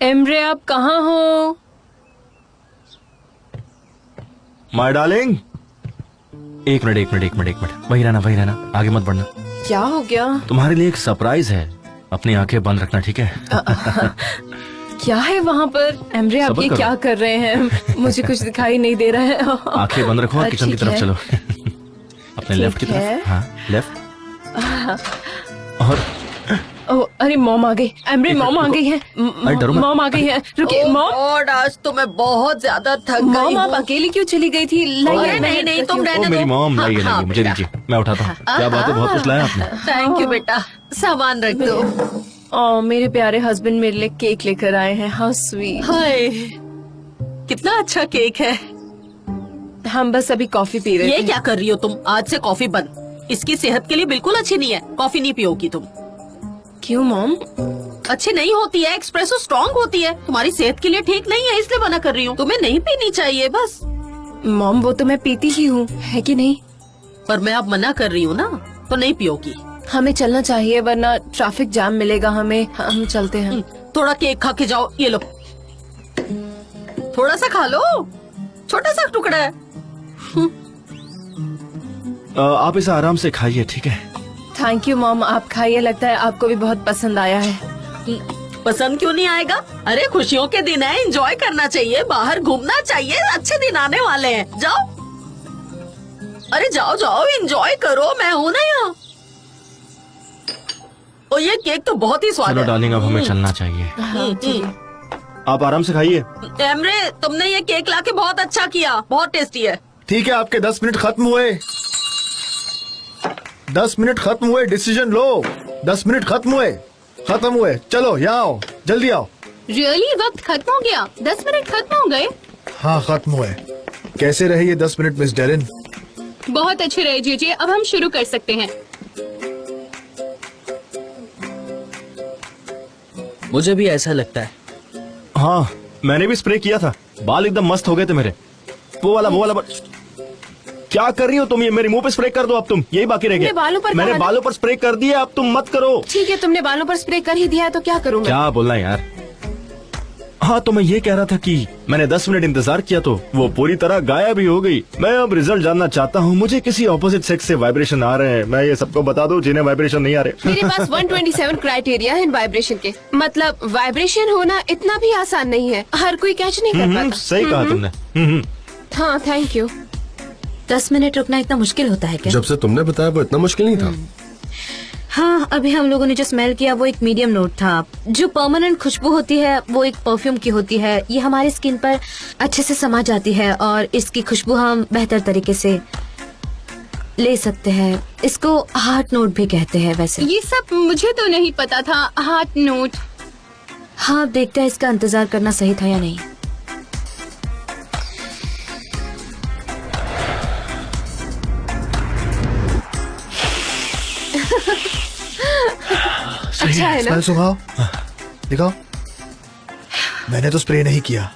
Emre, आप कहाँ हो? माय डार्लिंग, एक मिनट, वही रहना, आगे मत बढ़ना। क्या हो गया? तुम्हारे लिए एक सरप्राइज है, अपनी आंखें बंद रखना, ठीक है? क्या है वहाँ पर? एमरे, आप ये क्या कर रहे हैं? मुझे कुछ दिखाई नहीं दे रहा है। आंखें बंद रखो और किचन की तरफ चलो। अपने लेफ्ट की तरफ। हाँ, लेफ्ट। और अरे मॉम आ गई। एमरे, मॉम आ गई है। मॉम आ गई है। रुकिए मॉम। और आज तो मैं बहुत ज्यादा थक गई। मॉम, आप अकेली क्यों चली गई थी? नहीं, तुम रहने दो। मेरी मॉम लाइए, मुझे दीजिए, मैं उठाता हूँ। क्या बात है, बहुत कुछ लाया आपने। थैंक यू बेटा, सामान रख दो। मेरे प्यारे हस्बैंड मेरे लिए केक लेकर आए हैं। How sweet. हाय, कितना अच्छा केक है। हम बस अभी कॉफी पी रहे थे। ये क्या कर रही हो तुम? आज से कॉफी बंद। इसकी सेहत के लिए बिल्कुल अच्छी नहीं है। कॉफी नहीं पियोगी तुम। क्यों मॉम? अच्छी नहीं होती है, एक्सप्रेसो स्ट्रॉन्ग होती है, तुम्हारी सेहत के लिए ठीक नहीं है, इसलिए मना कर रही हूँ। तुम्हें नहीं पीनी चाहिए बस। मॉम, वो तो मैं पीती ही हूँ, है कि नहीं? पर मैं अब मना कर रही हूँ ना, तो नहीं पियोगी। हमें चलना चाहिए वरना ट्रैफिक जाम मिलेगा हमें। हम चलते हैं। थोड़ा केक खा के जाओ। ये लो, थोड़ा सा खा लो, छोटा सा टुकड़ा है। आप इसे आराम से खाइए, ठीक है? थैंक यू मॉम, आप खाइए। लगता है आपको भी बहुत पसंद आया है। पसंद क्यों नहीं आएगा? अरे खुशियों के दिन है, एंजॉय करना चाहिए, बाहर घूमना चाहिए, अच्छे दिन आने वाले हैं। जाओ, अरे जाओ, एंजॉय करो, मैं हूँ ना यहाँ। और ये केक तो बहुत ही स्वाद है। चलो डार्लिंग, अब हमें चलना चाहिए। आप आराम से खाइए। एमरे, तुमने ये केक लाके बहुत अच्छा किया, बहुत टेस्टी है। ठीक है, आपके 10 मिनट खत्म हुए। 10 मिनट खत्म हुए, डिसीजन लो। 10 मिनट खत्म हुए। चलो यहाँ आओ, जल्दी आओ। रियली वक्त खत्म हो गया? 10 मिनट खत्म हो गए? हाँ, खत्म हुए। कैसे रहे ये 10 मिनट मिस डेरिन? बहुत अच्छे रहे जीजी, अब हम शुरू कर सकते हैं। मुझे भी ऐसा लगता है। हाँ, मैंने भी स्प्रे किया था, बाल एकदम मस्त हो गए थे मेरे। वो वाला क्या कर रही हो तुम? ये मेरे मुंह पे स्प्रे कर दो अब तुम, यही बाकी रह गया। मैंने बालों पर स्प्रे कर दिया, अब तुम मत करो। ठीक है, तुमने बालों पर स्प्रे कर ही दिया है तो क्या करूँ? क्या बोलना यार। हाँ, तो मैं ये कह रहा था कि मैंने 10 मिनट इंतजार किया तो वो पूरी तरह गायब ही हो गई। मैं अब रिजल्ट जानना चाहता हूँ। मुझे किसी ऑपोजिट सेक्स से वाइब्रेशन आ रहे हैं। मैं ये सबको बता दूं जिन्हें वाइब्रेशन नहीं आ रहे। मेरे पास 127 क्राइटेरिया है वाइब्रेशन के। मतलब वाइब्रेशन होना इतना भी आसान नहीं है, हर कोई कैच नहीं कर पाता। सही कहा तुमने। हाँ, थैंक यू। 10 मिनट रुकना इतना मुश्किल होता है क्या? जब से तुमने बताया वो इतना मुश्किल नहीं था। हाँ, अभी हम लोगों ने जो स्मेल किया वो एक मीडियम नोट था। जो परमानेंट खुशबू होती है वो एक परफ्यूम की होती है। ये हमारी स्किन पर अच्छे से समा जाती है और इसकी खुशबू हम बेहतर तरीके से ले सकते हैं। इसको हार्ट नोट भी कहते हैं वैसे। ये सब मुझे तो नहीं पता था। Heart note. हाँ, अब देखते हैं इसका इंतजार करना सही था या नहीं। अच्छा है ना? स्मेल सुंघाओ, दिखाओ। मैंने तो स्प्रे नहीं किया।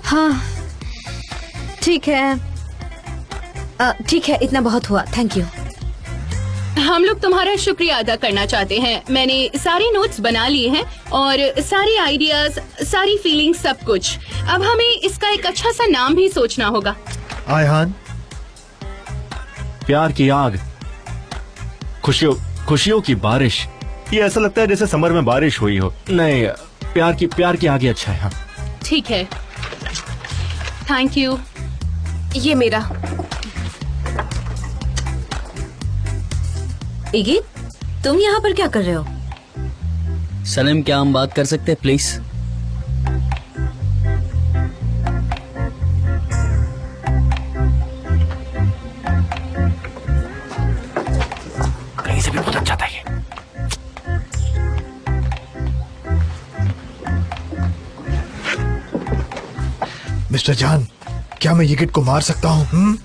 हाँ, ठीक है, इतना बहुत हुआ। Thank you. हम लोग तुम्हारा शुक्रिया अदा करना चाहते हैं। मैंने सारे नोट्स बना लिए हैं और सारे आइडियाज, सारी फीलिंग्स, सब कुछ। अब हमें इसका एक अच्छा सा नाम भी सोचना होगा। आयहान, प्यार की आग, खुशियों की बारिश। ये ऐसा लगता है जैसे समर में बारिश हुई हो। नहीं, प्यार की आगे अच्छा है। हाँ, ठीक है, थैंक यू। ये मेरा। इगी, तुम यहाँ पर क्या कर रहे हो? सलीम, क्या हम बात कर सकते हैं प्लीज? कहीं से भी बहुत अच्छा था ये। मिस्टर जान, क्या मैं ये किड को मार सकता हूँ?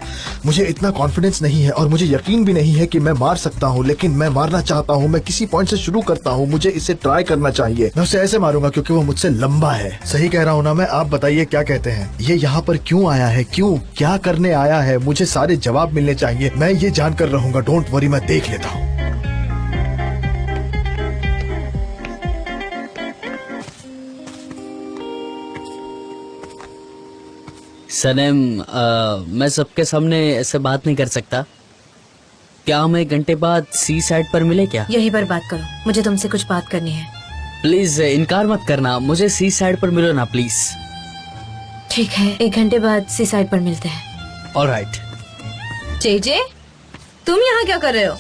मुझे इतना कॉन्फिडेंस नहीं है और मुझे यकीन भी नहीं है कि मैं मार सकता हूँ, लेकिन मैं मारना चाहता हूँ। मैं किसी पॉइंट से शुरू करता हूँ, मुझे इसे ट्राई करना चाहिए। मैं उसे ऐसे मारूंगा क्योंकि वो मुझसे लंबा है। सही कह रहा हूँ ना मैं? आप बताइए क्या कहते हैं? ये यहाँ पर क्यों आया है? क्यों? क्या करने आया है? मुझे सारे जवाब मिलने चाहिए। मैं ये जानकर रहूंगा। डोंट वरी, मैं देख लेता हूँ। सनम, मैं सबके सामने ऐसे बात नहीं कर सकता। क्या हम 1 घंटे बाद सी साइड पर मिले क्या? यही पर बात करो, मुझे तुमसे कुछ बात करनी है। प्लीज इनकार मत करना, मुझे सी साइड पर मिलो ना प्लीज। ठीक है, 1 घंटे बाद सी साइड पर मिलते हैं। ऑलराइट। जेजे, तुम यहाँ क्या कर रहे हो?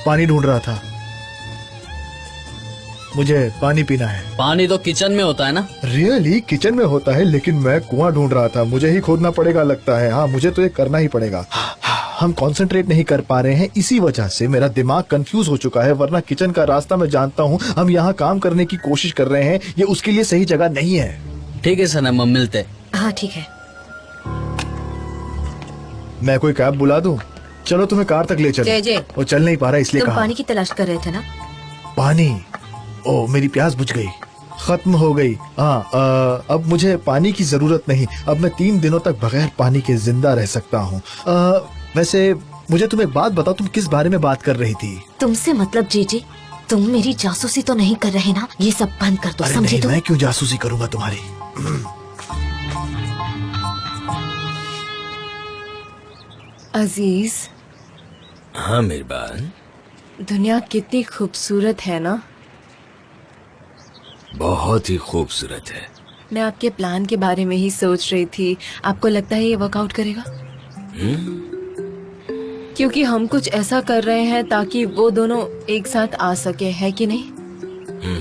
पानी ढूंढ रहा था। मुझे पानी पीना है। पानी तो किचन में होता है ना? रियली किचन में होता है, लेकिन मैं कुआं ढूंढ रहा था। मुझे ही खोदना पड़ेगा लगता है। हाँ, मुझे तो ये करना ही पड़ेगा। हम कंसंट्रेट नहीं कर पा रहे हैं, इसी वजह से मेरा दिमाग कंफ्यूज हो चुका है। वरना किचन का रास्ता मैं जानता हूँ। हम यहाँ काम करने की कोशिश कर रहे हैं, ये उसके लिए सही जगह नहीं है। ठीक है सनम, हम मिलते। हाँ ठीक है। मैं कोई कैब बुला दूं? चलो तुम्हें कार तक ले चलो। जय वो चल नहीं पा रहा इसलिए तुम कहा। पानी की तलाश कर रहे थे ना? पानी? ओ, मेरी प्यास बुझ गई, खत्म हो गई। हाँ, अब मुझे पानी की जरूरत नहीं। अब मैं 3 दिनों तक बगैर पानी के जिंदा रह सकता हूँ। वैसे मुझे तुम एक बात बताओ, तुम किस बारे में बात कर रही थी? तुमसे मतलब जीजी, तुम मेरी जासूसी तो नहीं कर रहे ना? ये सब बंद कर दो, अरे समझे नहीं, तुम? मैं क्यों जासूसी करूंगा तुम्हारी? अजीज, हाँ मेहरबान। दुनिया कितनी खूबसूरत है ना? बहुत ही खूबसूरत है। मैं आपके प्लान के बारे में ही सोच रही थी। आपको लगता है ये वर्कआउट करेगा? क्योंकि हम कुछ ऐसा कर रहे हैं ताकि वो दोनों एक साथ आ सके, है कि नहीं?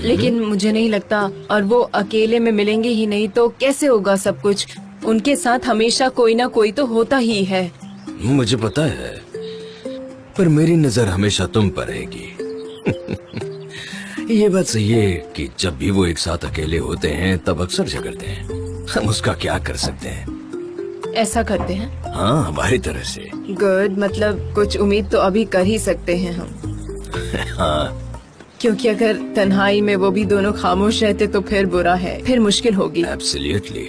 लेकिन मुझे नहीं लगता, और वो अकेले में मिलेंगे ही नहीं तो कैसे होगा सब कुछ? उनके साथ हमेशा कोई ना कोई तो होता ही है। मुझे पता है, पर मेरी नजर हमेशा तुम पर रहेगी। ये बात सही है कि जब भी वो एक साथ अकेले होते हैं तब अक्सर झगड़ते हैं। हम उसका क्या कर सकते हैं? ऐसा करते हैं? हाँ, हमारी तरह से। गुड, मतलब कुछ उम्मीद तो अभी कर ही सकते हैं हम। हाँ, क्योंकि अगर तन्हाई में वो भी दोनों खामोश रहते तो फिर बुरा है, फिर मुश्किल होगी। एब्सोल्युटली।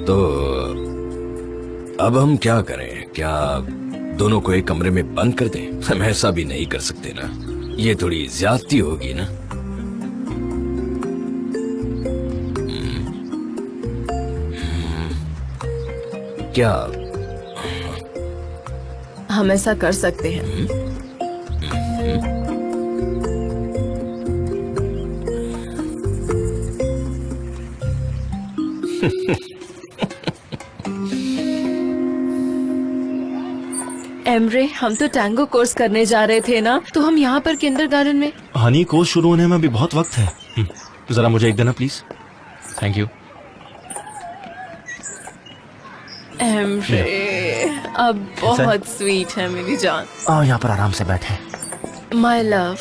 तो अब हम क्या करें? क्या दोनों को एक कमरे में बंद कर दें? हम ऐसा भी नहीं कर सकते ना, ये थोड़ी ज्यादती होगी ना। क्या हम ऐसा कर सकते हैं? एमरे, हम तो टैंगो कोर्स करने जा रहे थे ना, तो हम यहाँ पर किंडरगार्टन में। हनी कोर्स शुरू होने में भी बहुत वक्त है। जरा मुझे एक देना प्लीज। Thank you. एमरे, अब बहुत स्वीट है मेरी जान। यहाँ पर आराम से बैठे। माय लव,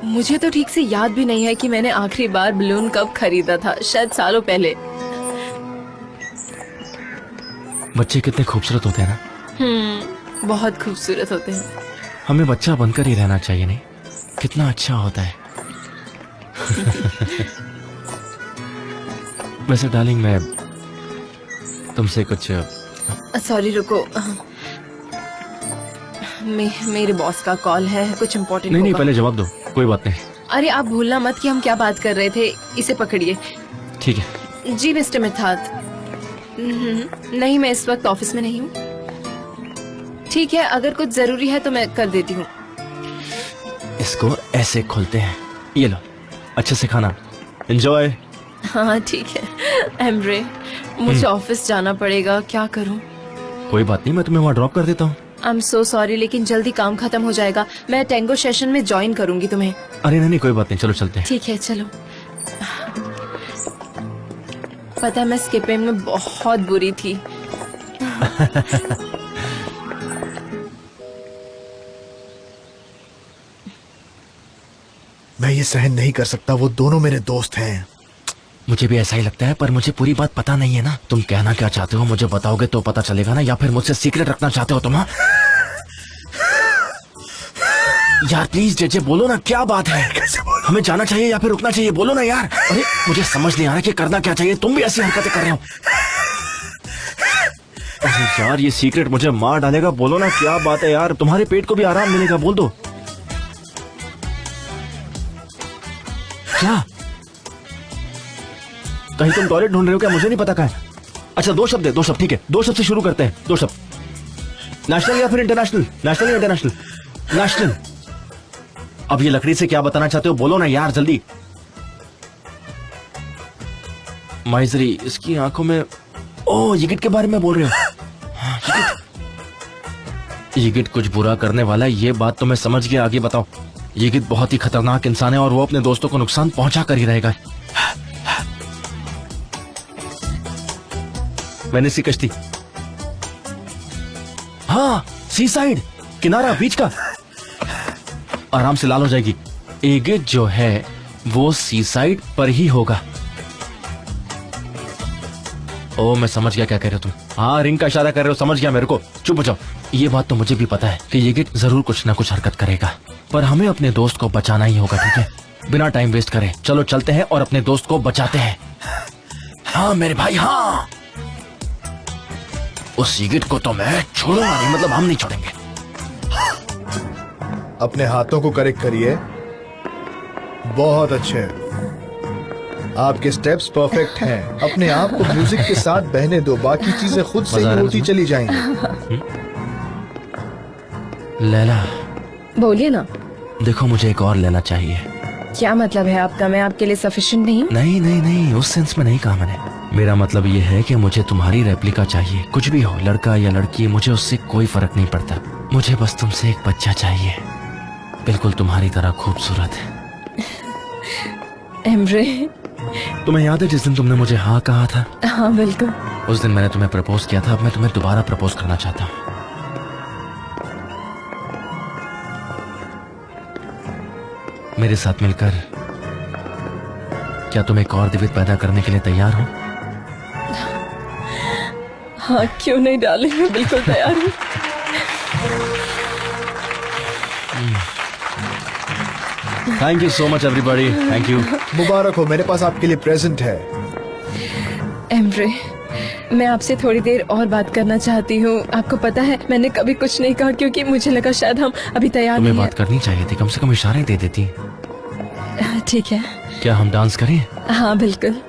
मुझे तो ठीक से याद भी नहीं है कि मैंने आखिरी बार बलून कब खरीदा था। शायद सालों पहले। बच्चे कितने खूबसूरत होते हैं ना। बहुत खूबसूरत होते हैं। हमें बच्चा बनकर ही रहना चाहिए, नहीं? कितना अच्छा होता है। वैसे डार्लिंग, मैं तुमसे कुछ। सॉरी, रुको। मेरे बॉस का कॉल है, कुछ इम्पोर्टेंट। नहीं, पहले जवाब दो। कोई बात नहीं। अरे आप भूलना मत कि हम क्या बात कर रहे थे। इसे पकड़िए। ठीक है। जी मिस्टर मिथात। नहीं, मैं इस वक्त ऑफिस में नहीं हूँ। ठीक है, अगर कुछ जरूरी है तो मैं कर देती हूँ। इसको ऐसे खोलते हैं। ये लो, अच्छे से खाना। एंजॉय। हाँ ठीक है। एमरे, मुझे ऑफिस जाना पड़ेगा, क्या करूँ? कोई बात नहीं, मैं तुम्हें वहाँ ड्रॉप कर देता हूँ। आई एम सो सॉरी, लेकिन जल्दी काम खत्म हो जाएगा। मैं टैंगो सेशन में ज्वाइन करूंगी तुम्हें। अरे नहीं, कोई बात नहीं, चलो चलते हैं। ठीक है, चलो। पता है, मैं स्किपिंग में बहुत बुरी थी। मैं ये सहन नहीं कर सकता। वो दोनों मेरे दोस्त हैं। मुझे भी ऐसा ही लगता है, पर मुझे पूरी बात पता नहीं है ना। तुम कहना क्या चाहते हो मुझे बताओगे तो पता चलेगा ना, या फिर मुझसे सीक्रेट रखना चाहते हो तुम? हाँ? यार प्लीज जेजे बोलो ना, क्या बात है? हमें जाना चाहिए या फिर रुकना चाहिए? बोलो ना यार। अरे मुझे समझ नहीं आ रहा कि करना क्या चाहिए, तुम भी ऐसी हरकतें कर रहे हो। अरे यार ये सीक्रेट मुझे मार डालेगा, बोलो ना क्या बात है यार। तुम्हारे पेट को भी आराम मिलेगा, बोल दो। क्या कहीं तुम टॉयलेट ढूंढ रहे हो क्या? मुझे नहीं पता कहाँ है। अच्छा 2 शब्द है, 2 शब्द ठीक है, 2 शब्द से शुरू करते हैं। 2 शब्द, नेशनल या फिर इंटरनेशनल? नेशनल या इंटरनेशनल? नेशनल। अब ये लकड़ी से क्या बताना चाहते हो, बोलो ना यार जल्दी। माइजरी, इसकी आंखों में, ओ यिगिट के बारे में बोल रहे हो? हाँ, यिगिट कुछ बुरा करने वाला है, ये बात तो मैं समझ गया। आगे बताओ। यिगिट बहुत ही खतरनाक इंसान है और वो अपने दोस्तों को नुकसान पहुंचा कर ही रहेगा। वेनिस की कश्ती, हाँ सी साइड, किनारा बीच का, आराम से लाल हो जाएगी। एगिट जो है वो सी साइड पर ही होगा। ओ मैं समझ गया क्या कह रहे हो तुम। हाँ रिंग का इशारा कर रहे हो, समझ गया मेरे को। चुप हो जाओ। ये बात तो मुझे भी पता है कि एगिट जरूर कुछ ना कुछ हरकत करेगा, पर हमें अपने दोस्त को बचाना ही होगा, ठीक है? बिना टाइम वेस्ट करे चलो चलते हैं और अपने दोस्त को बचाते हैं। हाँ मेरे भाई हाँ। उस एगिट को तो मैं छोड़ूंगा नहीं, मतलब हम नहीं छोड़ेंगे। अपने हाथों को करेक्ट करिए, बहुत अच्छे। आपके स्टेप्स परफेक्ट हैं। अपने आप को म्यूजिक के साथ बहने दो, बाकी चीजें खुद से ही होती चली जाएंगी। लैला बोलिए ना। देखो मुझे एक और लेना चाहिए। क्या मतलब है आपका? मैं आपके लिए सफिशिएंट नहीं हूँ? नहीं नहीं नहीं, उस सेंस में नहीं कहा मैंने। मेरा मतलब ये है कि मुझे तुम्हारी रेप्लिका चाहिए। कुछ भी हो, लड़का या लड़की, मुझे उससे कोई फर्क नहीं पड़ता। मुझे बस तुमसे एक बच्चा चाहिए, बिल्कुल तुम्हारी तरह खूबसूरत है। एम्ब्रे, तुम्हें याद है जिस दिन तुमने मुझे हाँ कहा था? हाँ बिल्कुल। उस दिन मैंने तुम्हें प्रपोज किया था। अब मैं तुम्हें दोबारा प्रपोज करना चाहता हूँ। मेरे साथ मिलकर क्या तुम एक और दिव्य पैदा करने के लिए तैयार हो? हाँ क्यों नहीं डाले, मैं बिल्कुल तैयार हूँ। Thank you so much everybody, thank you. मुबारक हो, मेरे पास आपके लिए प्रेजेंट है। एम्ब्रे, मैं आपसे थोड़ी देर और बात करना चाहती हूँ। आपको पता है मैंने कभी कुछ नहीं कहा क्योंकि मुझे लगा शायद हम अभी तैयार तुम्हें नहीं बात करनी चाहिए थी, कम से कम इशारे दे देती। है। ठीक है। क्या हम डांस करें? हाँ बिल्कुल।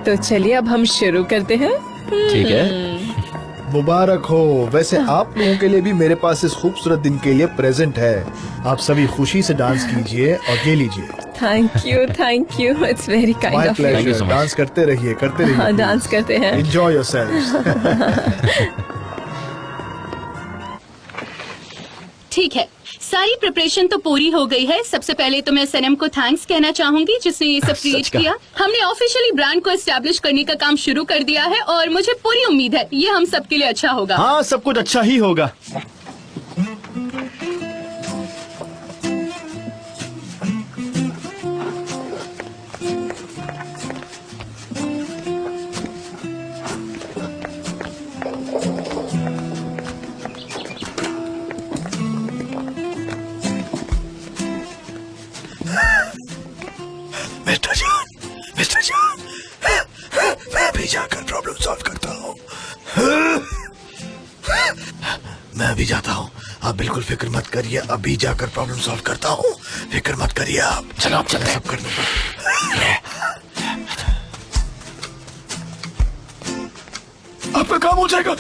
तो चलिए अब हम शुरू करते हैं। ठीक है। मुबारक हो। वैसे आप लोगों के लिए भी मेरे पास इस खूबसूरत दिन के लिए प्रेजेंट है। आप सभी खुशी से डांस कीजिए और ये लीजिए। Thank you, it's very kind my of you. Pleasure. Dance करते रहिए, करते रहिए। हाँ डांस करते हैं। Enjoy yourselves. ठीक है, सारी प्रिपरेशन तो पूरी हो गई है। सबसे पहले तो मैं सनम को थैंक्स कहना चाहूंगी जिसने ये सब क्रिएट किया। हमने ऑफिशियली ब्रांड को एस्टैब्लिश करने का काम शुरू कर दिया है और मुझे पूरी उम्मीद है ये हम सबके लिए अच्छा होगा। हाँ सब कुछ अच्छा ही होगा। मिस्टर जान, मैं अभी जाकर प्रॉब्लम सॉल्व करता हूँ। मैं अभी जाता हूँ, आप बिल्कुल फिक्र मत करिए। अभी जाकर प्रॉब्लम सॉल्व करता हूँ, फिक्र मत करिए आप। चलो आप चलते सब कर दूंगा। आपका काम हो जाएगा।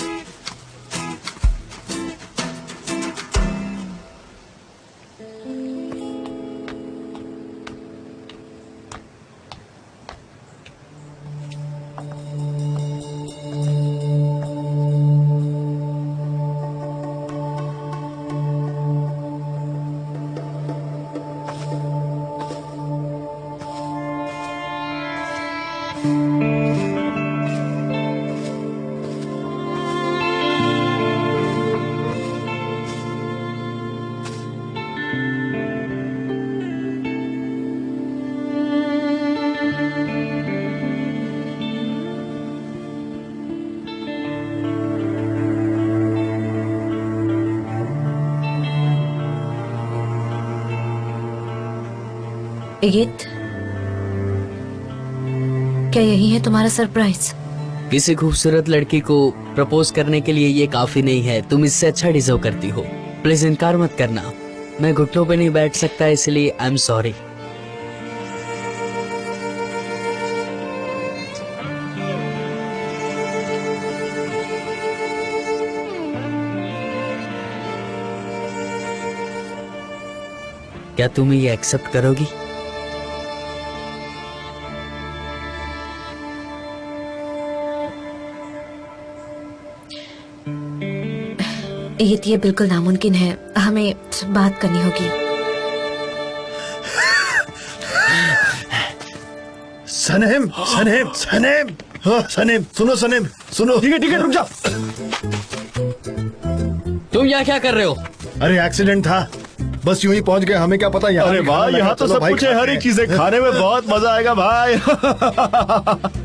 इगित, क्या यही है तुम्हारा सरप्राइज? किसी खूबसूरत लड़की को प्रपोज करने के लिए ये काफी नहीं है। तुम इससे अच्छा डिजर्व करती हो। प्लीज इनकार मत करना। मैं घुटनों पे नहीं बैठ सकता, इसलिए आई एम सॉरी। क्या तुम ये एक्सेप्ट करोगी? ये बिल्कुल नामुमकिन है। हमें बात करनी होगी। सनेम, सनेम, सनेम, हाँ, सनेम, सुनो सनेम, सुनो। ठीक है रुक जाओ। तुम यहाँ क्या कर रहे हो? अरे एक्सीडेंट था, बस यूं ही पहुंच गए। हमें क्या पता यहाँ। अरे भाई यहाँ तो सब कुछ है, हर एक चीजें खाने में बहुत मजा आएगा भाई।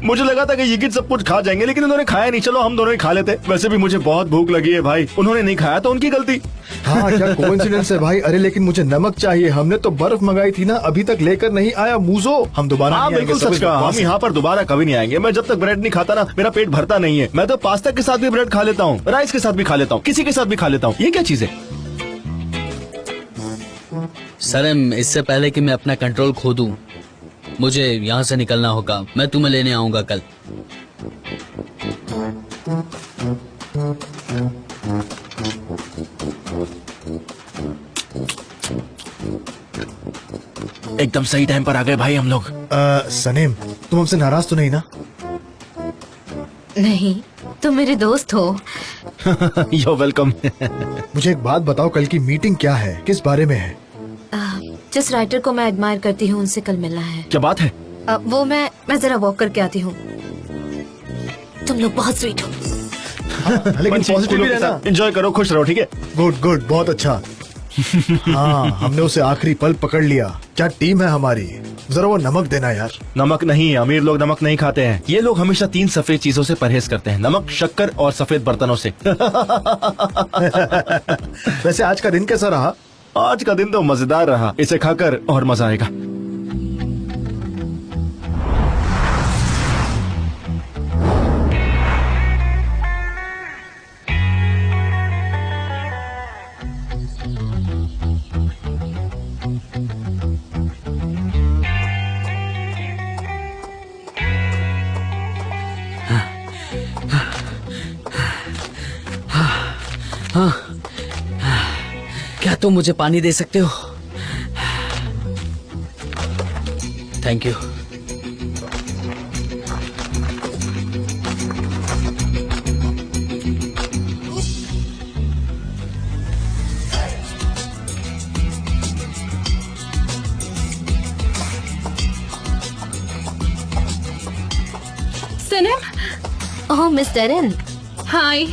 मुझे लगा था कि ये सब कुछ खा जाएंगे, लेकिन उन्होंने खाया नहीं। चलो हम दोनों ही खा लेते। वैसे भी मुझे बहुत भूख लगी है भाई। उन्होंने नहीं खाया तो उनकी गलती। हाँ क्या कोइंसिडेंस है भाई। अरे लेकिन मुझे नमक चाहिए। हमने तो बर्फ मंगाई थी ना, अभी तक लेकर नहीं आया मूजो। हम दोबारा हाँ नहीं आएंगे, बिल्कुल सब सच कहा। हम यहाँ पर दोबारा कभी नहीं आएंगे। मैं जब तक ब्रेड नहीं खाता ना, मेरा पेट भरता नहीं है। मैं तो पास्ता के साथ भी ब्रेड खा लेता हूँ, राइस के साथ भी खा लेता हूँ, किसी के साथ भी खा लेता हूँ। ये क्या चीज है? सनम, इससे पहले कि मैं अपना कंट्रोल खो दूं, मुझे यहाँ से निकलना होगा। मैं तुम्हें लेने आऊंगा कल। एकदम सही टाइम पर आ गए भाई हम लोग। सनेम, तुम हमसे नाराज तो नहीं ना? नहीं, तुम मेरे दोस्त हो। यो वेलकम। मुझे एक बात बताओ, कल की मीटिंग क्या है, किस बारे में है? जिस राइटर को मैं एडमायर करती हूँ उनसे कल मिलना है। क्या बात है? वो मैं जरा वॉक करके आती हूँ। तुम लोग बहुत स्वीट हो। लेकिन पॉजिटिव भी रहना। एंजॉय करो, खुश रहो, ठीक है? गुड गुड, बहुत अच्छा। हाँ, हमने उसे आखिरी पल पकड़ लिया। क्या टीम है हमारी। जरा वो नमक देना यार। नमक नहीं, अमीर लोग नमक नहीं खाते हैं। ये लोग हमेशा 3 सफेद चीजों से परहेज करते हैं, नमक, शक्कर और सफेद बर्तनों से। वैसे आज का दिन कैसा रहा? आज का दिन तो मजेदार रहा। इसे खाकर और मजा आएगा। क्या तुम मुझे पानी दे सकते हो? Thank you. Sanam. Oh miss Darren. Hi.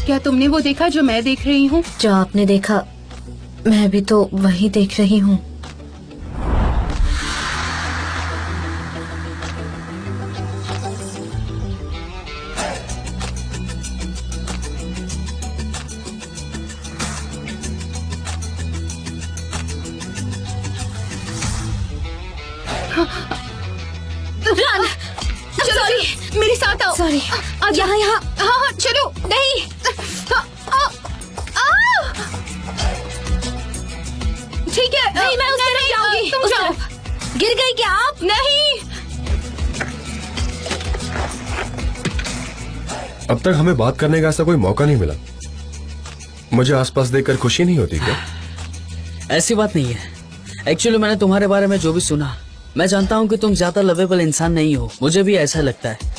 क्या तुमने वो देखा जो मैं देख रही हूँ? जो आपने देखा मैं भी तो वही देख रही हूँ। सॉरी, मेरे साथ आओ। सॉरी, यहाँ यहाँ। हाँ चलो। नहीं। ठीक है। नहीं, मैं उस तरफ जाऊंगी। तुम जाओ। गिर गई क्या आप? नहीं। अब तक हमें बात करने का ऐसा कोई मौका नहीं मिला। मुझे आसपास देखकर खुशी नहीं होती क्या? ऐसी बात नहीं है। एक्चुअली मैंने तुम्हारे बारे में जो भी सुना, मैं जानता हूँ कि तुम ज्यादा लवेबल इंसान नहीं हो। मुझे भी ऐसा लगता है।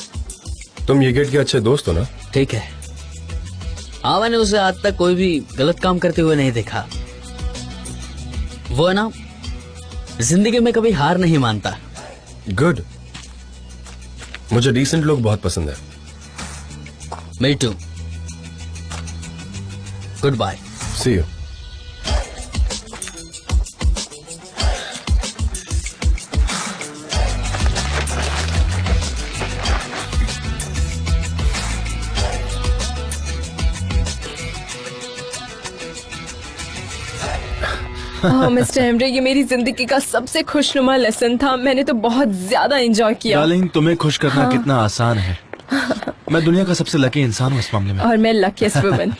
तुम ये गेट के अच्छे दोस्त हो ना? ठीक है। हाँ, मैंने उसे आज तक कोई भी गलत काम करते हुए नहीं देखा। वो है ना, जिंदगी में कभी हार नहीं मानता। गुड। मुझे डिसेंट लोग बहुत पसंद है। Me too. Good bye. See you. Mister हेमरे, ये मेरी जिंदगी का सबसे खुशनुमा लेसन था। मैंने तो बहुत ज्यादा एंजॉय किया। डार्लिंग, तुम्हें खुश करना कितना आसान है। मैं दुनिया का सबसे लकी इंसान हूँ इस मामले में। और मैं लकीस्ट वुमन।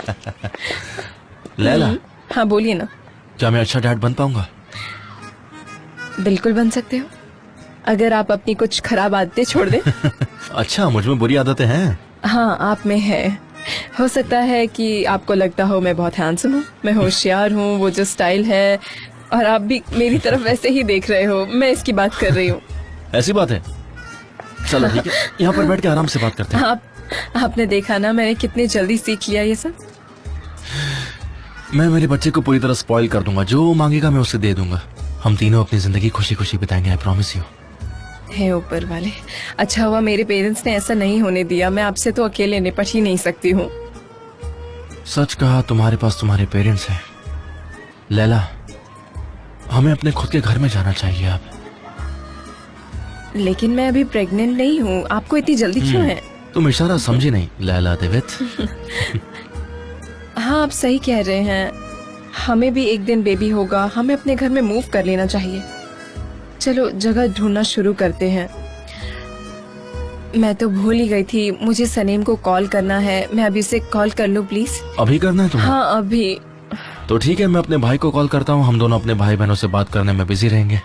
लैला, हाँ बोलिए ना। क्या मैं अच्छा डैड बन पाऊंगा? बिल्कुल बन सकते हो, अगर आप अपनी कुछ खराब आदतें छोड़ दें। अच्छा, मुझ में बुरी आदतें हैं? हाँ, आप में है। हो सकता है कि आपको लगता हो मैं बहुत हैंडसम हूँ, मैं होशियार हूँ, वो जो स्टाइल है, और आप भी मेरी तरफ वैसे ही देख रहे हो। मैं इसकी बात कर रही हूँ। ऐसी बात है? चलो ठीक है, यहाँ पर बैठ के आराम से बात करते हैं। आपने देखा ना मैंने कितनी जल्दी सीख लिया ये सब। मैं मेरे बच्चे को पूरी तरह स्पॉइल कर दूंगा, जो मांगेगा मैं उसे दे दूंगा। हम तीनों अपनी जिंदगी खुशी खुशी बिताएंगे, आई प्रॉमिस यू। हे ऊपर वाले, अच्छा हुआ मेरे पेरेंट्स ने ऐसा नहीं होने दिया। मैं आपसे तो अकेले निपट ही नहीं सकती हूँ। सच कहा, तुम्हारे पास तुम्हारे पेरेंट्स हैं। लैला, हमें अपने खुद के घर में जाना चाहिए अब। लेकिन मैं अभी प्रेग्नेंट नहीं हूँ, आपको इतनी जल्दी क्यों है? तुम इशारा समझी नहीं लैला देवित। हाँ, आप सही कह रहे हैं। हमें भी एक दिन बेबी होगा, हमें अपने घर में मूव कर लेना चाहिए। चलो जगह ढूंढना शुरू करते हैं। मैं तो भूल ही गई थी, मुझे सनीम को कॉल करना है। मैं अभी उसे कॉल कर लूं प्लीज? अभी करना है तुम्हें? हाँ अभी। तो ठीक है, मैं अपने भाई को कॉल करता हूँ। हम दोनों अपने भाई बहनों से बात करने में बिजी रहेंगे।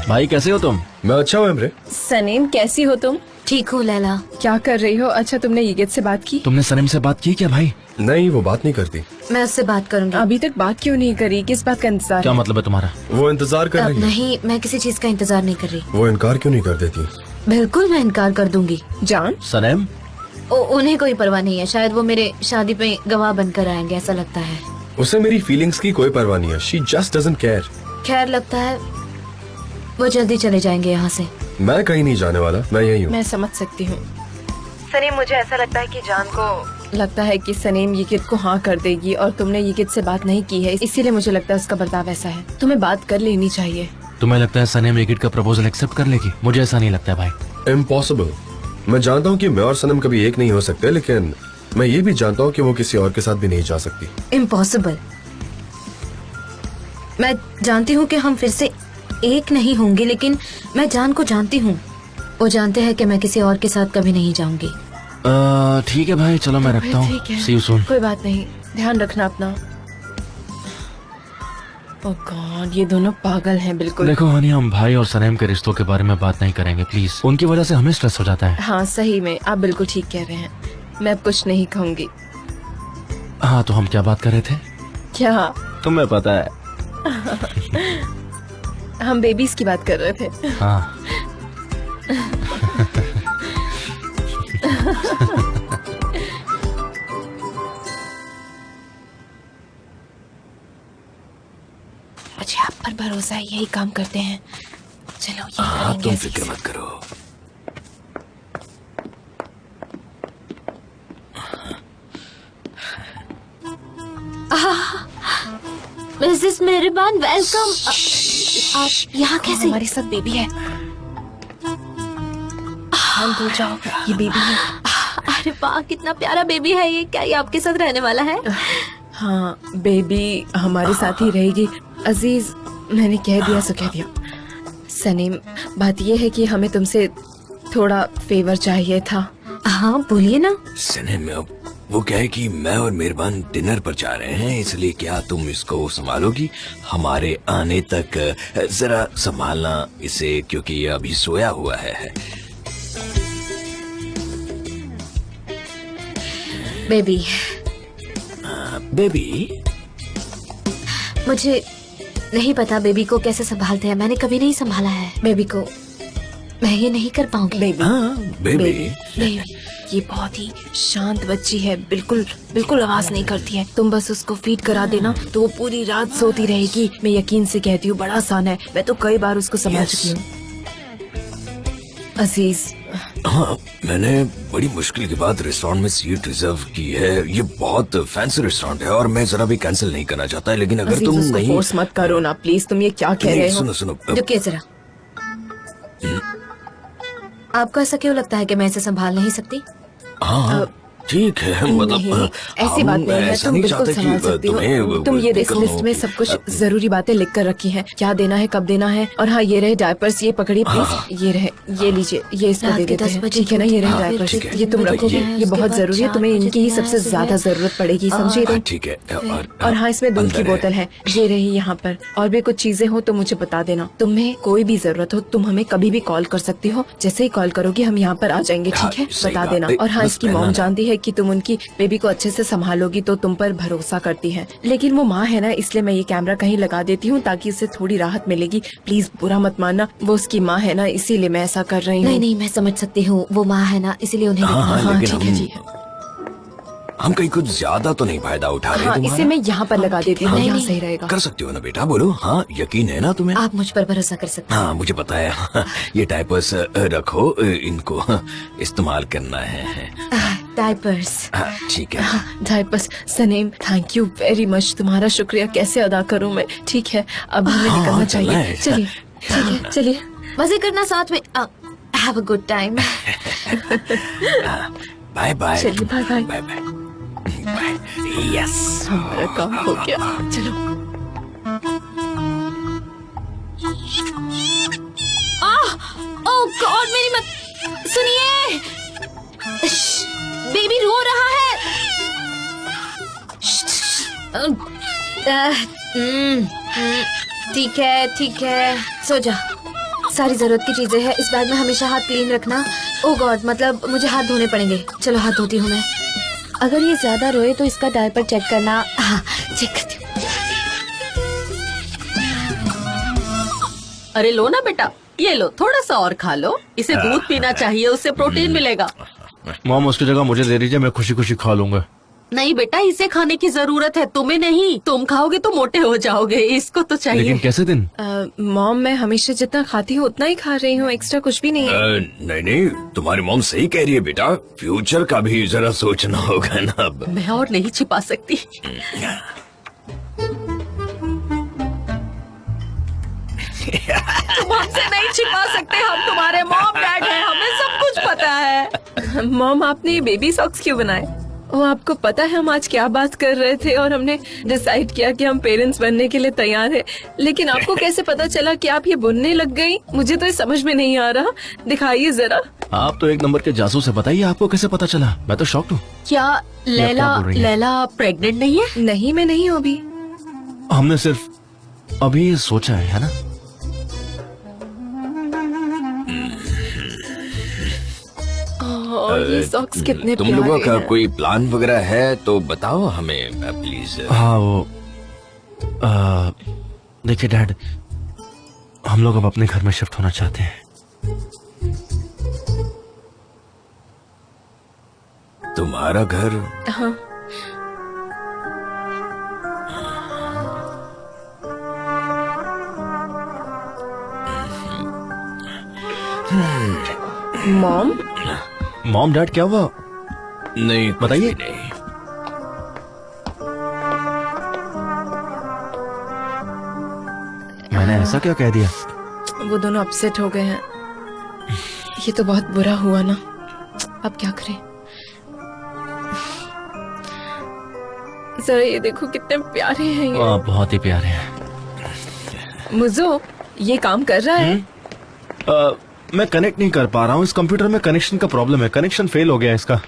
भाई कैसे हो तुम? मैं अच्छा हूँ हेमरे। सनीम कैसी हो तुम? ठीक हूँ लैला। क्या कर रही हो? अच्छा, तुमने यिगित से बात की? तुमने सनीम से बात की क्या भाई? नहीं, वो बात नहीं करती। मैं उससे बात करूंगी। अभी तक बात क्यों नहीं करी? किस बात का इंतजार? क्या मतलब है तुम्हारा? वो इंतजार कर रही है। नहीं, मैं किसी चीज का इंतजार नहीं कर रही। वो इनकार क्यों नहीं कर देती? बिल्कुल मैं इनकार कर दूंगी। जान, सनीम? उन्हें कोई परवाह नहीं है। शायद वो मेरे शादी पे गवाह बनकर आएंगे, ऐसा लगता है। उसे मेरी फीलिंग्स की कोई परवाह नहीं है। She just doesn't care. खैर, लगता है वो जल्दी चले जाएंगे यहाँ से। मैं कहीं नहीं जाने वाला, मैं यही हूँ। मैं समझ सकती हूँ सनीम। मुझे ऐसा लगता है कि जान को लगता है कि सनीम यिगित को हाँ कर देगी, और तुमने यिगित से बात नहीं की है, इसीलिए मुझे लगता है उसका बर्ताव ऐसा है। तुम्हें बात कर लेनी चाहिए। तुम्हें लगता है सनीम यिगित का प्रपोजल एक्सेप्ट कर लेगी? मुझे ऐसा नहीं लगता है भाई। इम्पॉसिबल। मैं जानता हूँ कि मैं और सनम कभी एक नहीं हो सकते, लेकिन मैं ये भी जानता हूँ कि वो किसी और के साथ भी नहीं जा सकती। इम्पॉसिबल। मैं जानती हूँ कि हम फिर से एक नहीं होंगे, लेकिन मैं जान को जानती हूँ। वो जानते हैं कि मैं किसी और के साथ कभी नहीं जाऊंगी। ठीक है भाई, चलो मैं रखता हूँ। ठीक है, See you soon। कोई बात नहीं, ध्यान रखना अपना। ओह गॉड, ये दोनों पागल हैं बिल्कुल। देखो हनी, हम भाई और सनीम के रिश्तों के बारे में बात नहीं करेंगे प्लीज। उनकी वजह से हमें स्ट्रेस हो जाता है। हाँ सही में, आप बिल्कुल ठीक कह रहे हैं। मैं अब कुछ नहीं कहूँगी। हाँ, तो हम क्या बात कर रहे थे? क्या? तुम्हें पता है। हम बेबीज की बात कर रहे थे। हाँ। मुझे आप पर भरोसा है, यही काम करते हैं। चलो ये हाँ, करेंगे तुम अजीज। फिक्र मत करो। मिसेस मेहरबान, वेलकम। आप यहाँ कैसे? हमारे साथ बेबी है। हाँ, भूल जाओ, ये बेबी है। अरे वाह, कितना प्यारा बेबी है ये। क्या ये आपके साथ रहने वाला है? हाँ, बेबी हमारे साथ ही रहेगी। अजीज, मैंने कह दिया सो कह दिया। सनीम, बात ये है कि हमें तुमसे थोड़ा फेवर चाहिए था। हाँ बोलिए ना। सनीम, वो क्या है कि मैं और मेहरबान डिनर पर जा रहे हैं, इसलिए क्या तुम इसको संभालोगी? हमारे आने तक जरा संभालना इसे, क्योंकि ये अभी सोया हुआ है। बेबी। बेबी? मुझे नहीं पता बेबी को कैसे संभालते हैं। मैंने कभी नहीं संभाला है बेबी को। मैं ये नहीं कर पाऊंगी। बेबी, हाँ, बेबी। बेबी, ये बहुत ही शांत बच्ची है, बिल्कुल बिल्कुल आवाज नहीं करती है। तुम बस उसको फीड करा देना तो वो पूरी रात सोती रहेगी। मैं यकीन से कहती हूँ, बड़ा आसान है। मैं तो कई बार उसको संभाल चुकी हूँ। अजीज, हाँ, मैंने बड़ी मुश्किल के बाद रेस्टोरेंट में सीट रिजर्व की है। ये बहुत फैंसी रेस्टोरेंट है और मैं जरा भी कैंसिल नहीं करना चाहता, लेकिन अगर अजीज, तुम उसको नहीं। फोर्स मत करो ना प्लीज। तुम ये क्या कह रहे हो? सुनो सुनो। रुकिए जरा। आपको ऐसा क्यों लगता है कि मैं इसे संभाल नहीं सकती? हाँ ठीक है, नहीं, मतलब ऐसी हम बात नहीं है, ऐसा तुम नहीं बिल्कुल चाहते संभाल कि सकती हो। तुम्हें तुम ये दिक्कत लिस्ट में हो। सब कुछ जरूरी बातें लिख कर रखी हैं, क्या देना है, कब देना है। और हाँ, ये रहे डायपर्स, ये पकड़िए प्लीज, ये रहे, ये लीजिए, ये इसको रात दे के देते 10 हैं, बजे ठीक है ना। ये रहे हाँ, डायपर्स, ठीक है। ये तुम तो रखोगे, ये- ये बहुत जरूरी है, तुम्हें इनकी ही सबसे ज्यादा जरूरत पड़ेगी, समझिए हाँ, तुम। ठीक है। और हाँ, इसमें दूध की अंदर बोतल है, ये रही यहाँ पर। और भी कुछ चीजें हो तो मुझे बता देना। तुम्हें कोई भी जरूरत हो तुम हमें कभी भी कॉल कर सकती हो, जैसे ही कॉल करोगी हम यहाँ पर आ जाएंगे, हाँ, ठीक है। सही बता बात देना। है। और हाँ, बस इसकी कहना मॉम ना। जानती है कि तुम उनकी बेबी को अच्छे से संभालोगी तो तुम पर भरोसा करती है, लेकिन वो माँ है ना, इसलिए मैं ये कैमरा कहीं लगा देती हूँ ताकि उससे थोड़ी राहत मिलेगी। प्लीज बुरा मत मानना, वो उसकी माँ है ना, इसीलिए मैं ऐसा कर रही हूँ। नहीं नहीं, मैं समझ सकती हूँ, वो माँ है ना, इसीलिए उन्हें हाँ, दिखा- हाँ, लेकिन ठीक है जी। हम कहीं कुछ ज्यादा तो नहीं फायदा उठा रहे हाँ, तुम्हारा? इसे मैं यहाँ पर लगा देती हूँ, नहीं, यहाँ नहीं। सही रहेगा। कर सकती हो ना बेटा, बोलो। हाँ, यकीन है ना तुम्हें? आप मुझ पर भरोसा कर सकते हाँ, मुझे पता है। ये डायपर्स रखो, इनको इस्तेमाल करना है। हैं। डायपर्स। हाँ, ठीक है। Diapers. Saneem, thank you very much, तुम्हारा शुक्रिया कैसे अदा करूँ मैं। ठीक है, अब हमें हाँ, निकलना चलना चाहिए। है। चलिए, ठीक है, चलिए। मजे करना साथ में। Have a good time. Bye bye. चलिए, bye bye. Bye bye. Bye. Yes. हमारा काम हो गया, चलो। ओह गॉड, मेरी मत सुनिए, बेबी रो रहा है। ठीक है ठीक है, सो जा। सारी जरूरत की चीजें हैं इस बैग में, हमेशा हाथ क्लीन रखना। ओह गॉड, मतलब मुझे हाथ धोने पड़ेंगे। चलो हाथ धोती हूँ मैं। अगर ये ज्यादा रोए तो इसका डायपर चेक करना। हाँ, चेक करती हूँ। अरे लो ना बेटा, ये लो, थोड़ा सा और खा लो। इसे दूध पीना चाहिए, उससे प्रोटीन मिलेगा। मॉम उसकी जगह मुझे दे दीजिए, मैं खुशी खुशी खा लूंगा। नहीं बेटा, इसे खाने की जरूरत है, तुम्हें नहीं। तुम खाओगे तो मोटे हो जाओगे, इसको तो चाहिए। लेकिन कैसे दिन? मॉम, मैं हमेशा जितना खाती हूँ उतना ही खा रही हूँ, एक्स्ट्रा कुछ भी नहीं है। नहीं नहीं, तुम्हारी मॉम सही कह रही है बेटा, फ्यूचर का भी जरा सोचना होगा ना अब। मैं और नहीं छिपा सकती। तुम हमसे नहीं छिपा सकते, हम तुम्हारे मॉम डैड हैं, हमें सब कुछ पता है। मॉम, आपने ये बेबी सॉक्स क्यों बनाए? वो आपको पता है हम आज क्या बात कर रहे थे और हमने डिसाइड किया कि हम पेरेंट्स बनने के लिए तैयार हैं। लेकिन आपको कैसे पता चला कि आप ये बुनने लग गई? मुझे तो ये समझ में नहीं आ रहा, दिखाइए जरा। आप तो एक नंबर के जासूस है, बताइए आपको कैसे पता चला? मैं तो शॉक्ड हूँ। क्या लैला बोल रही हैं? लैला प्रेग्नेंट नहीं है? नहीं, मैं नहीं हूँ अभी। हमने सिर्फ अभी ये सोचा है ना। और ये सॉक्स कितने तुम प्यारे लोगों का हैं। कोई प्लान वगैरह है तो बताओ हमें प्लीज। हाँ, वो देखिए डैड, हम लोग अब अपने घर में शिफ्ट होना चाहते हैं। तुम्हारा घर? हाँ। मॉम, मॉम डैड क्या हुआ? नहीं, कुछ बताइए। भी नहीं। मैंने ऐसा क्या कह दिया? वो दोनों अपसेट हो गए हैं। ये तो बहुत बुरा हुआ ना, अब क्या करें। जरा ये देखो कितने प्यारे हैं ये। बहुत ही प्यारे हैं। मुझो, ये काम कर रहा है। मैं कनेक्ट नहीं कर पा रहा हूँ, इस कंप्यूटर में कनेक्शन का प्रॉब्लम है, कनेक्शन फेल हो गया इसका।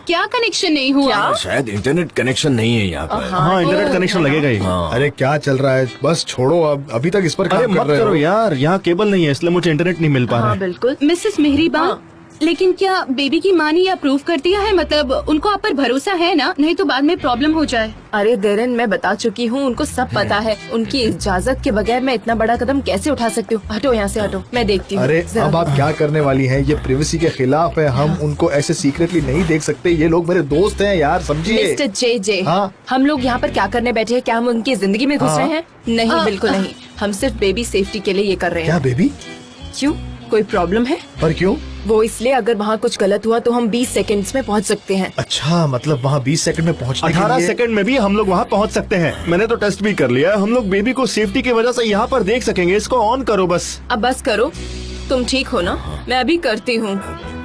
क्या कनेक्शन नहीं हुआ? शायद इंटरनेट कनेक्शन नहीं है यहाँ पर। हाँ, इंटरनेट कनेक्शन लगेगा ही। अरे क्या चल रहा है, बस छोड़ो अब, अभी तक इस पर अरे काम कर मत रहे करो हो। यार, यहाँ केबल नहीं है इसलिए मुझे इंटरनेट नहीं मिल पा रहा हाँ है। बिल्कुल। मिसेस मेहरीबा, लेकिन क्या बेबी की माँ ने ये अप्रूव कर दिया है? मतलब उनको आप पर भरोसा है ना? नहीं तो बाद में प्रॉब्लम हो जाए। अरे देरन, मैं बता चुकी हूँ, उनको सब पता है। उनकी इजाजत के बगैर मैं इतना बड़ा कदम कैसे उठा सकती हूँ? हटो यहाँ से, हटो, मैं देखती हूँ। अरे जरा। अब आप क्या करने वाली हैं? ये प्रिवेसी के खिलाफ है, हम उनको ऐसे सीक्रेटली नहीं देख सकते। ये लोग मेरे दोस्त हैं यार, समझिए। मिस्टर जे जे, हाँ? हम लोग यहाँ पर क्या करने बैठे हैं? क्या हम उनकी जिंदगी में घुस हाँ? रहे हैं? नहीं, बिल्कुल नहीं। हम सिर्फ बेबी सेफ्टी के लिए ये कर रहे क्या हैं। बेबी? क्यों, कोई प्रॉब्लम है? पर क्यों? वो इसलिए, अगर वहाँ कुछ गलत हुआ तो हम 20 सेकंड्स में पहुँच सकते हैं। अच्छा, मतलब वहाँ 20 सेकंड में पहुँचने के 18 लिए? सेकंड में भी हम लोग वहाँ पहुँच सकते हैं। मैंने तो टेस्ट भी कर लिया है। हम लोग बेबी को सेफ्टी की वजह से यहाँ पर देख सकेंगे। इसको ऑन करो बस। अब बस करो, तुम ठीक हो ना? मैं अभी करती हूँ।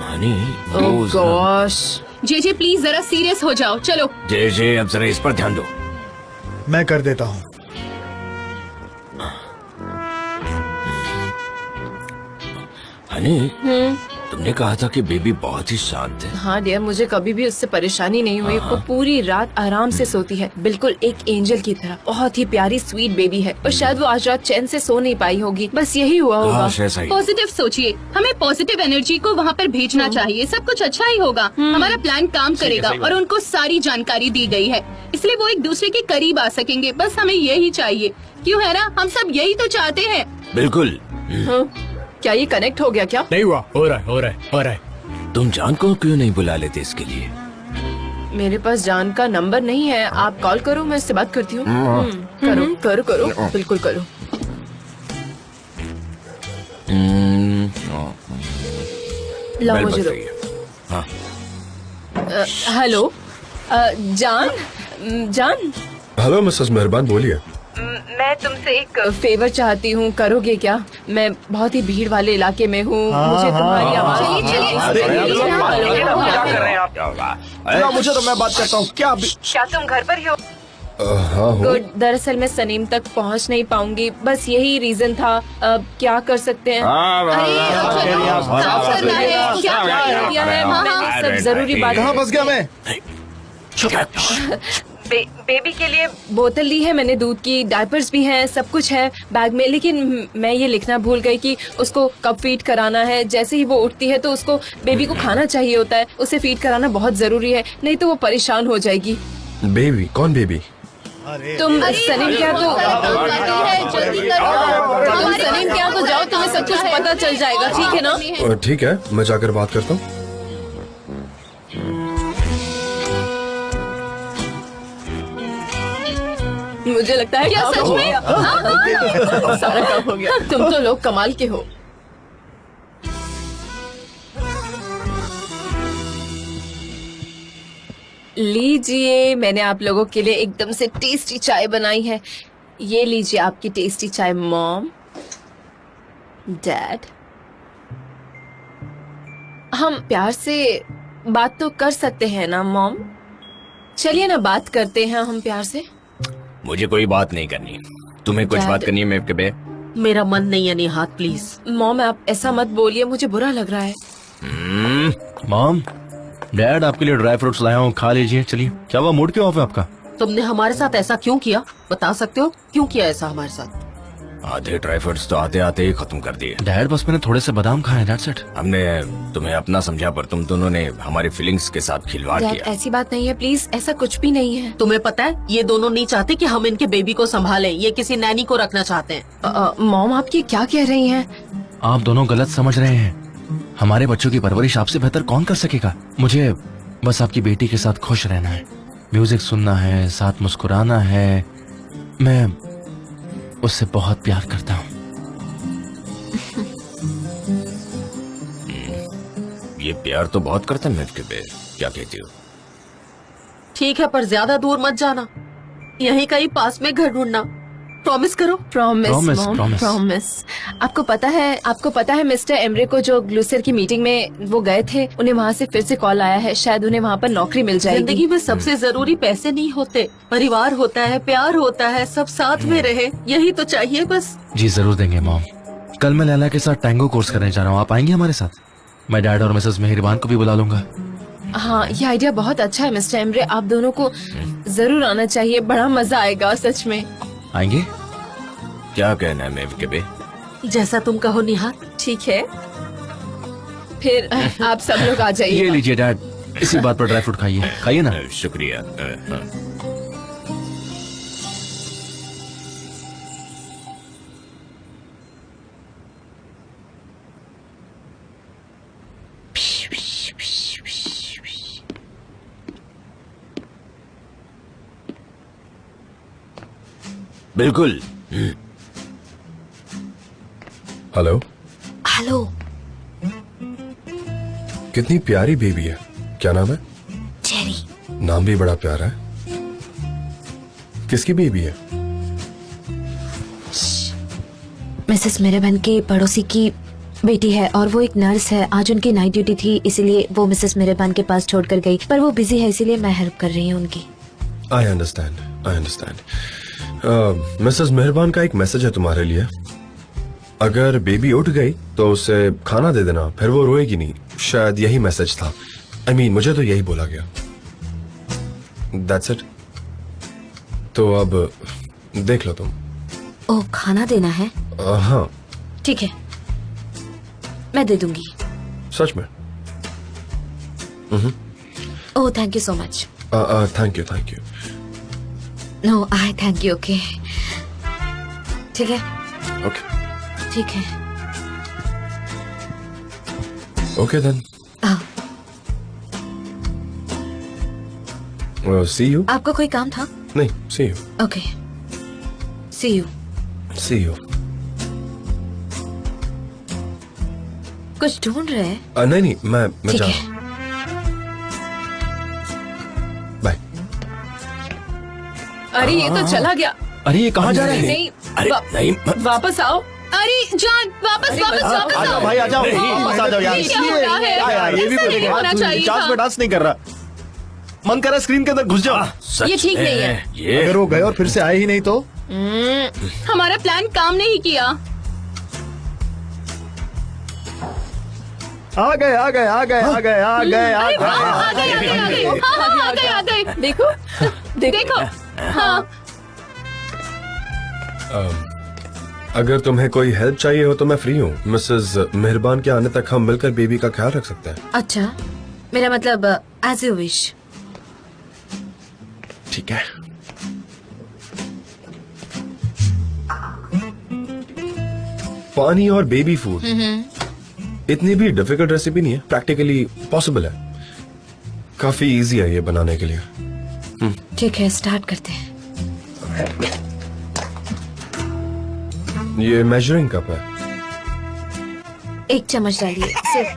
हनी ओह गॉश। जे प्लीज जरा सीरियस हो जाओ, चलो। जे अब जरा इस पर ध्यान दो। मैं कर देता हूँ। हनी, तुमने कहा था कि बेबी बहुत ही शांत है। हाँ डियर, मुझे कभी भी उससे परेशानी नहीं हुई। वो पूरी रात आराम से सोती है, बिल्कुल एक एंजल की तरह। बहुत ही प्यारी स्वीट बेबी है। और शायद वो आज रात चैन से सो नहीं पाई होगी, बस यही हुआ होगा। पॉजिटिव सोचिए, हमें पॉजिटिव एनर्जी को वहाँ पर भेजना चाहिए। सब कुछ अच्छा ही होगा। हमारा प्लान काम करेगा और उनको सारी जानकारी दी गई है, इसलिए वो एक दूसरे के करीब आ सकेंगे। बस हमें यही चाहिए, क्यों है ना? हम सब यही तो चाहते हैं। बिल्कुल। क्या ये कनेक्ट हो गया? क्या नहीं हुआ? हो रहा है। तुम जान को क्यों नहीं बुला लेते इसके लिए? मेरे पास जान का नंबर नहीं है। आप कॉल करो, मैं उससे बात करती हूँ। करो, बिल्कुल करो। लो मुझे दो। हाँ। हेलो जान। हेलो मिसेस मेहरबान, बोलिए। मैं तुमसे एक फेवर चाहती हूँ, करोगे क्या? मैं बहुत ही भीड़ वाले इलाके में हूँ। मुझे तुम्हारी आवाज। मुझे तो मैं बात करता हूँ। क्या तुम घर पर ही हो? हाँ हूँ। गुड। दरअसल मैं सनीम तक पहुँच नहीं पाऊंगी, बस यही रीजन था। अब क्या कर सकते हैं? मैंने सब जरूरी बात। कहाँ फंस गया मैं? बेबी के लिए बोतल ली है मैंने, दूध की। डायपर्स भी हैं, सब कुछ है बैग में। लेकिन मैं ये लिखना भूल गई कि उसको कब फीड कराना है। जैसे ही वो उठती है तो उसको बेबी को खाना चाहिए होता है। उसे फीड कराना बहुत जरूरी है, नहीं तो वो परेशान हो जाएगी। बेबी? कौन बेबी? तुम सनीम क्या तो सनीम क्या तो जाओ, तुम्हें सब कुछ पता चल जाएगा, ठीक है ना? ठीक है, मैं जाकर बात करता हूँ। मुझे लगता है क्या सच में? सारा काम हो गया। तुम तो लोग कमाल के हो। लीजिए, मैंने आप लोगों के लिए एकदम से टेस्टी चाय बनाई है। ये लीजिए आपकी टेस्टी चाय। मॉम, डैड, हम प्यार से बात तो कर सकते हैं ना मॉम? चलिए ना, बात करते हैं हम प्यार से। मुझे कोई बात नहीं करनी। तुम्हें कुछ बात करनी है मेरे के? मेरा मन नहीं है निहात, प्लीज। मॉम आप ऐसा मत बोलिए, मुझे बुरा लग रहा है। मॉम, डैड आपके लिए ड्राई फ्रूट्स लाया हूँ, खा लीजिए। चलिए। क्या हुआ, मूड क्यों ऑफ है आपका? तुमने हमारे साथ ऐसा क्यों किया? बता सकते हो क्यों किया ऐसा हमारे साथ? आधे ड्राई फ्रूट्स तो आते आते ही खत्म कर दिए। डैड बस मैंने थोड़े से बादाम खाए, दैट्स इट। हमने तुम्हें अपना समझा, पर तुम दोनों ने हमारी फीलिंग्स के साथ खिलवाड़ डैड किया। ऐसी बात नहीं है, प्लीज। ऐसा कुछ भी नहीं है। तुम्हें पता है, ये दोनों नहीं चाहते कि हम इनके बेबी को संभालें। ये किसी नैनी को रखना चाहते हैं। मॉम आप ये क्या कह रही हैं? आप दोनों गलत समझ रहे हैं। हमारे बच्चों की परवरिश आपसे बेहतर कौन कर सकेगा? मुझे बस आपकी बेटी के साथ खुश रहना है, म्यूजिक सुनना है, साथ मुस्कुराना है। मैं उससे बहुत प्यार करता हूँ। ये प्यार तो बहुत करता है मेरे पे, क्या कहती हो? ठीक है, पर ज्यादा दूर मत जाना। यहीं कहीं पास में घर ढूंढना। प्रॉमिस करो। प्रॉमिस। आपको पता है मिस्टर एमरे को जो ग्लूसर की मीटिंग में वो गए थे, उन्हें वहाँ से फिर से कॉल आया है। शायद उन्हें वहाँ पर नौकरी मिल जाएगी। जिंदगी में सबसे जरूरी पैसे नहीं होते, परिवार होता है, प्यार होता है, सब साथ में रहे, यही तो चाहिए बस। जी जरूर देंगे मॉम। कल मैं लैला के साथ टैंगो कोर्स करने जा रहा हूँ, आप आएंगे हमारे साथ? मैं डैड और मिसेस मेहरबान को भी बुला लूंगा। हाँ, ये आइडिया बहुत अच्छा है मिस्टर एमरे। आप दोनों को जरूर आना चाहिए, बड़ा मजा आएगा सच में। आएंगे? क्या कहना है मेरे के बे? जैसा तुम कहो निहात। ठीक है, फिर आप सब लोग आ जाइए। ये लीजिए डैड, इसी बात पर ड्राई फ्रूट खाइए ना। शुक्रिया। बिल्कुल। हेलो। हेलो। कितनी प्यारी बेबी है। क्या नाम है? चेरी। नाम भी बड़ा प्यारा है। किसकी बेबी है? मिसेस मेरे बहन के पड़ोसी की बेटी है और वो एक नर्स है। आज उनकी नाइट ड्यूटी थी, इसीलिए वो मिसेस मेहरबान के पास छोड़कर गई, पर वो बिजी है इसीलिए मैं हेल्प कर रही हूँ उनकी। I understand. मिसेस मेहरबान का एक मैसेज है तुम्हारे लिए। अगर बेबी उठ गई तो उसे खाना दे देना, फिर वो रोएगी नहीं। शायद यही मैसेज था। I mean, मुझे तो यही बोला गया। That's it। तो अब देख लो तुम। ओह, खाना देना है? हाँ। ठीक है, मैं दे दूंगी। सच में? Oh, thank you so much. Thank you. No, I thank you. Okay, ठीक है। ओके ठीक है। Okay then. See you. आपका कोई काम था? नहीं, see you. Okay, see you. See you. कुछ ढूंढ रहे हैं? नहीं, मैं ठीक जा है। रहा हूँ। बाय। अरे ये तो चला गया। अरे ये कहाँ जा रहे हैं? नहीं, अरे नहीं वापस आओ। अरे जान, वापस आ जाओ भाई, आ जाओ। वापस आ जाओ यार। ये क्या हो रहा है? क्या यार, ये भी ऐसा नहीं होना चाहिए चांस था। में डांस नहीं कर रहा। मन कर रहा स्क्रीन के अंदर घुस जाओ। सच ये ठीक नहीं है। ये अगर वो गए और फिर से आए ही नहीं तो? हमारा प्लान काम नहीं किया। आ गए। अरे वाह, आ गए। देखो देखो, हाँ। अगर तुम्हें कोई हेल्प चाहिए हो तो मैं फ्री हूँ। मिसेस मेहरबान के आने तक हम मिलकर बेबी का ख्याल रख सकते हैं। अच्छा, मेरा मतलब एज यू विश। ठीक है। पानी और बेबी फूड इतनी भी डिफिकल्ट रेसिपी नहीं है, प्रैक्टिकली पॉसिबल है। काफी इजी है ये बनाने के लिए। ठीक है, स्टार्ट करते हैं। ये मेजरिंग कप है। 1 चम्मच डालिए सिर्फ।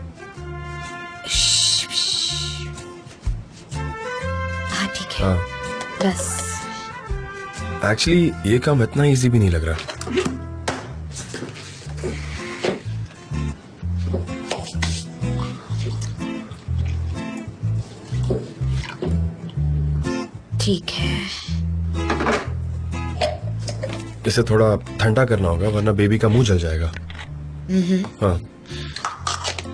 हाँ, ठीक है। हाँ, बस। एक्चुअली ये काम इतना इजी भी नहीं लग रहा। ठीक है। इसे थोड़ा ठंडा करना होगा वरना बेबी का मुंह जल जाएगा। हाँ,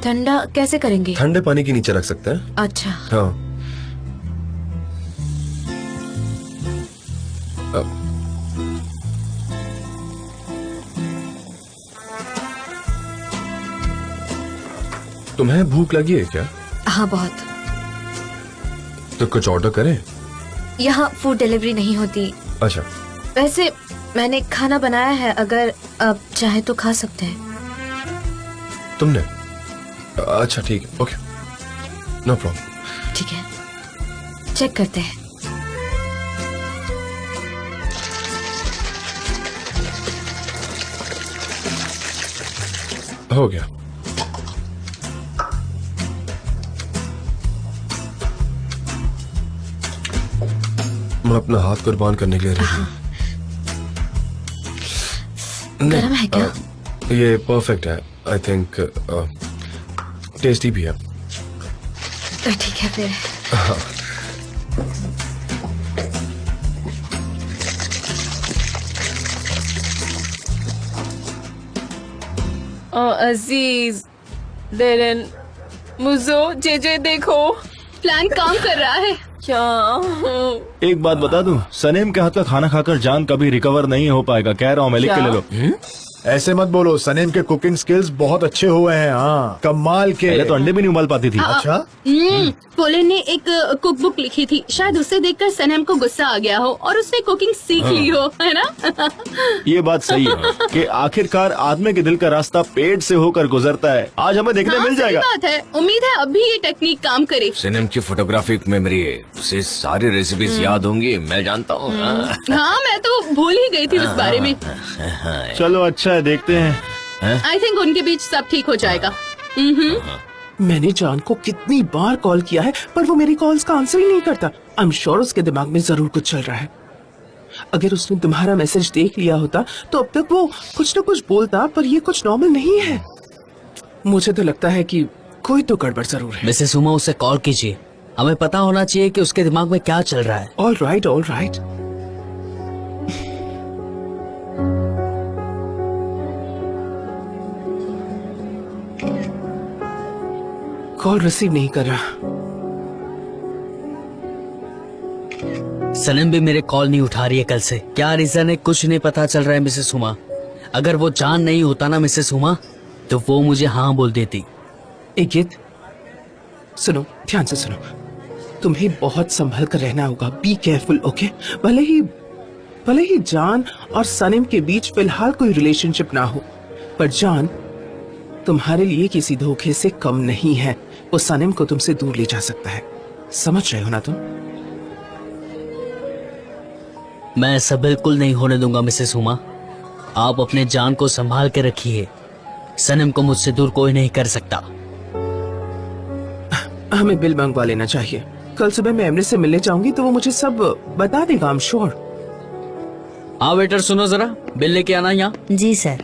ठंडा कैसे करेंगे? ठंडे पानी के नीचे रख सकते हैं। अच्छा, हाँ। तुम्हें भूख लगी है क्या? हाँ बहुत। तो कुछ ऑर्डर करें? यहाँ फूड डिलीवरी नहीं होती। अच्छा, वैसे मैंने खाना बनाया है, अगर आप चाहे तो खा सकते हैं। तुमने? अच्छा ठीक है, ओके, नो प्रॉब्लम। ठीक है, चेक करते हैं। हो गया। मैं अपना हाथ कुर्बान करने के लिए रेडी हूँ। गरम है क्या? ये परफेक्ट है, आई थिंक टेस्टी भी है। ठीक है फिर। अजीज, देरन, मुझो, जे देखो, प्लान काम कर रहा है। क्या? एक बात बता दूं, सनेम के हाथ का खाना खाकर जान कभी रिकवर नहीं हो पाएगा। कह रहा हूँ मैं, लिख के ले लो। ऐसे मत बोलो, सनेम के कुकिंग स्किल्स बहुत अच्छे हुए हैं। हाँ, कमाल के। पहले तो अंडे भी नहीं उबाल पाती थी। अच्छा, पोलिन ने एक कुक बुक लिखी थी, शायद उसे देखकर सनम को गुस्सा आ गया हो और उसने कुकिंग सीख ली हो, है ना? ये बात सही है कि आखिरकार आदमी के दिल का रास्ता पेट से होकर गुजरता है। आज हमें देखने हाँ, मिल सही जाएगा। बात है। उम्मीद है अब भी ये टेक्निक काम करे। सिनेम की फोटोग्राफिक मेमोरी है, उसे सारी रेसिपीज याद होंगी, मैं जानता हूँ। हाँ, मैं तो भूल ही गई थी उस बारे में। चलो अच्छा है, देखते हैं। आई थिंक उनके बीच सब ठीक हो जाएगा। मैंने जान को कितनी बार कॉल किया है पर वो मेरी कॉल्स का आंसर ही नहीं करता। आई एम श्योर उसके दिमाग में जरूर कुछ चल रहा है। अगर उसने तुम्हारा मैसेज देख लिया होता तो अब तक वो कुछ न कुछ बोलता, पर ये कुछ नॉर्मल नहीं है। मुझे तो लगता है कि कोई तो गड़बड़ जरूर है। मिसेस उमा, उसे कॉल कीजिए। हमें पता होना चाहिए कि उसके दिमाग में क्या चल रहा है। All right, all right. Call receive नहीं कर रहा। सनम भी मेरे कॉल नहीं उठा रही है कल से। क्या रीजन है कुछ नहीं पता चल रहा है मिसेस उमा। अगर वो जान नहीं होता ना मिसेस उमा, तो वो मुझे हाँ बोल देती। एक गीत सुनो, ध्यान से सुनो। तुम्हें बहुत संभल कर रहना होगा। Be careful, okay? भले ही जान और सनम के बीच फिलहाल कोई रिलेशनशिप ना हो, पर जान तुम्हारे लिए किसी धोखे से कम नहीं है। वो सनम को तुमसे दूर ले जा सकता है। समझ रहे हो ना तुम? मैं ऐसा बिल्कुल नहीं होने दूंगा मिसेस उमा। आप अपने जान को संभाल के रखिए। सनम को मुझसे दूर कोई नहीं कर सकता। हमें बिल मंगवा लेना चाहिए। कल सुबह मैं एमरे से मिलने जाऊंगी तो वो मुझे सब बता देगा, आई एम श्योर। हाँ वेटर, सुनो जरा, बिल लेके आना यहाँ। जी सर।